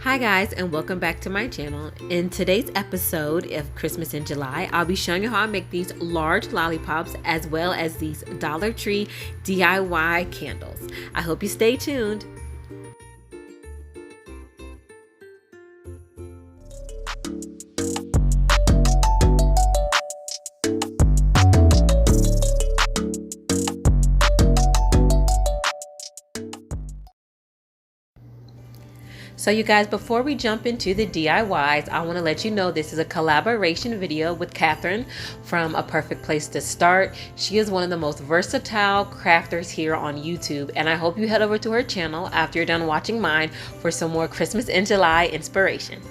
Hi guys, and welcome back to my channel. In today's episode of Christmas in July, I'll be showing you how I make these large lollipops as well as these Dollar Tree DIY candles. I hope you stay tuned. So you guys, before we jump into the DIYs, I want to let you know this is a collaboration video with Catherine from A Perfect Place to Start. She is one of the most versatile crafters here on YouTube, and I hope you head over to her channel after you're done watching mine for some more Christmas in July inspiration.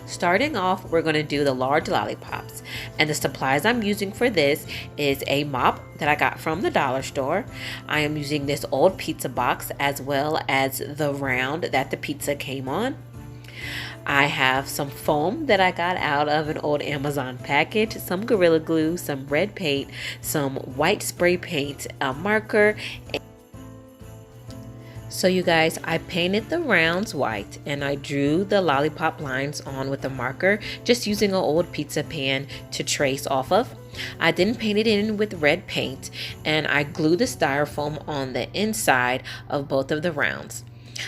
Starting off, we're going to do the large lollipops, and the supplies I'm using for this is a mop that I got from the dollar store. I am using this old pizza box as well as the round that the pizza came on. I have some foam that I got out of an old Amazon package, some Gorilla Glue, some red paint, some white spray paint, a marker. So you guys, I painted the rounds white and I drew the lollipop lines on with a marker, just using an old pizza pan to trace off of. I then painted in with red paint and I glued the styrofoam on the inside of both of the rounds.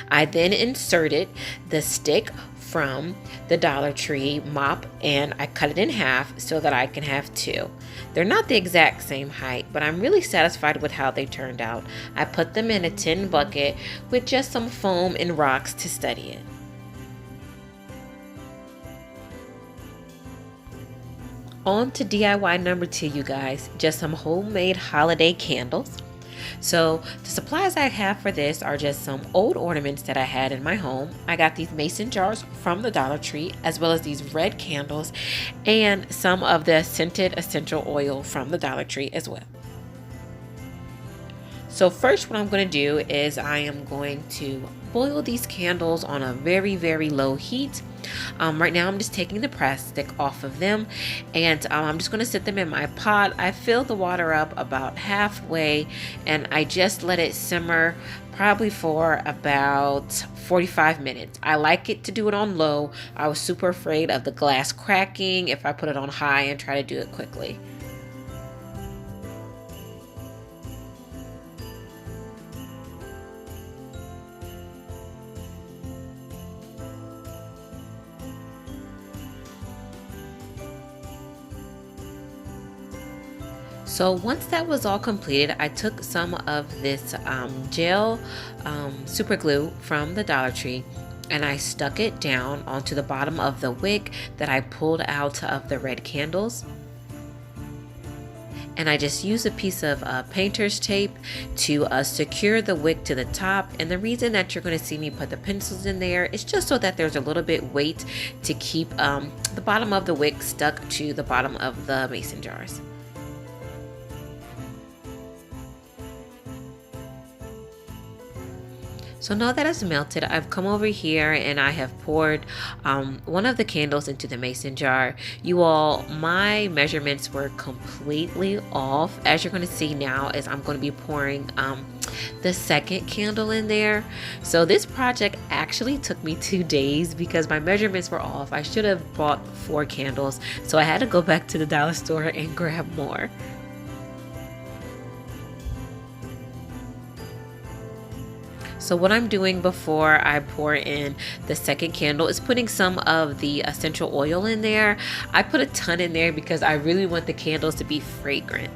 I then inserted the stick from the Dollar Tree mop and I cut it in half so that I can have two. They're not the exact same height, but I'm really satisfied with how they turned out. I put them in a tin bucket with just some foam and rocks to steady it. On to DIY number 2, you guys, just some homemade holiday candles. So the supplies I have for this are just some old ornaments that I had in my home. I got these mason jars from the Dollar Tree, as well as these red candles and some of the scented essential oil from the Dollar Tree as well. So first, what I'm going to do is I am going to boil these candles on a very low heat. Right now I'm just taking the plastic off of them and I'm just going to set them in my pot. I fill the water up about halfway and I just let it simmer probably for about 45 minutes. I like it to do it on low. I was super afraid of the glass cracking if I put it on high and try to do it quickly. So once that was all completed, I took some of this gel super glue from the Dollar Tree and I stuck it down onto the bottom of the wick that I pulled out of the red candles. And I just used a piece of painter's tape to secure the wick to the top. And the reason that you're going to see me put the pencils in there is just so that there's a little bit weight to keep the bottom of the wick stuck to the bottom of the mason jars. So now that it's melted, I've come over here and I have poured one of the candles into the mason jar. You all, my measurements were completely off. As you're going to see now, as I'm going to be pouring the second candle in there. So this project actually took me 2 days because my measurements were off. I should have bought 4 candles, so I had to go back to the dollar store and grab more. So what I'm doing before I pour in the second candle is putting some of the essential oil in there. I put a ton in there because I really want the candles to be fragrant.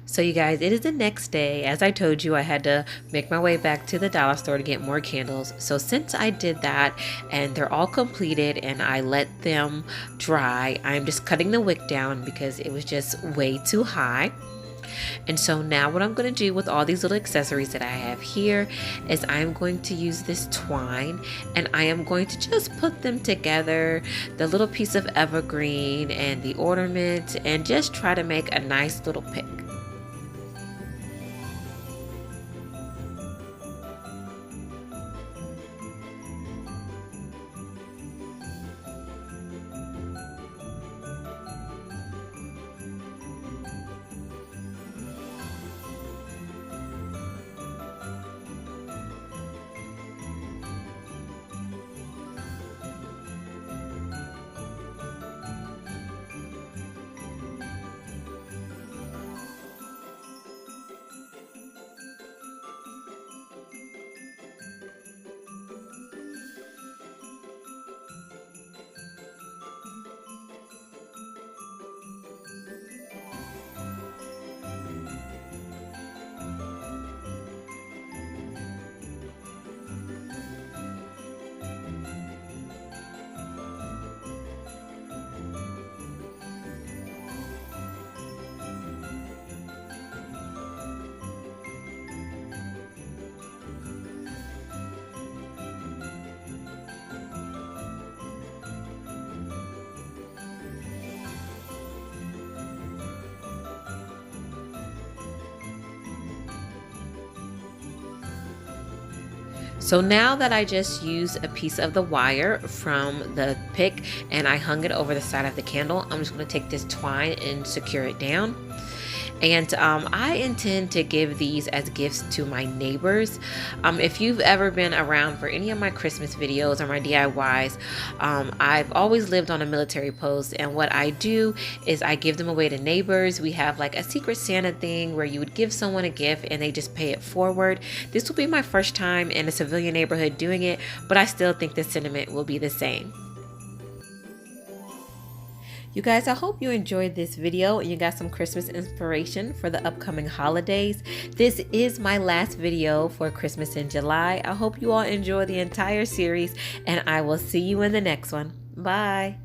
So you guys, it is the next day. As I told you, I had to make my way back to the dollar store to get more candles. So since I did that and they're all completed and I let them dry, I'm just cutting the wick down because it was just way too high. And so now what I'm going to do with all these little accessories that I have here is I'm going to use this twine, and I am going to just put them together, the little piece of evergreen and the ornament, and just try to make a nice little pick. So now that I just used a piece of the wire from the pick and I hung it over the side of the candle, I'm just going to take this twine and secure it down. And I intend to give these as gifts to my neighbors. If you've ever been around for any of my Christmas videos or my DIYs, I've always lived on a military post, and what I do is I give them away to neighbors. We have like a secret Santa thing where you would give someone a gift and they just pay it forward. This will be my first time in a civilian neighborhood doing it, but I still think the sentiment will be the same. You guys, I hope you enjoyed this video and you got some Christmas inspiration for the upcoming holidays. This is my last video for Christmas in July. I hope you all enjoy the entire series, and I will see you in the next one. Bye.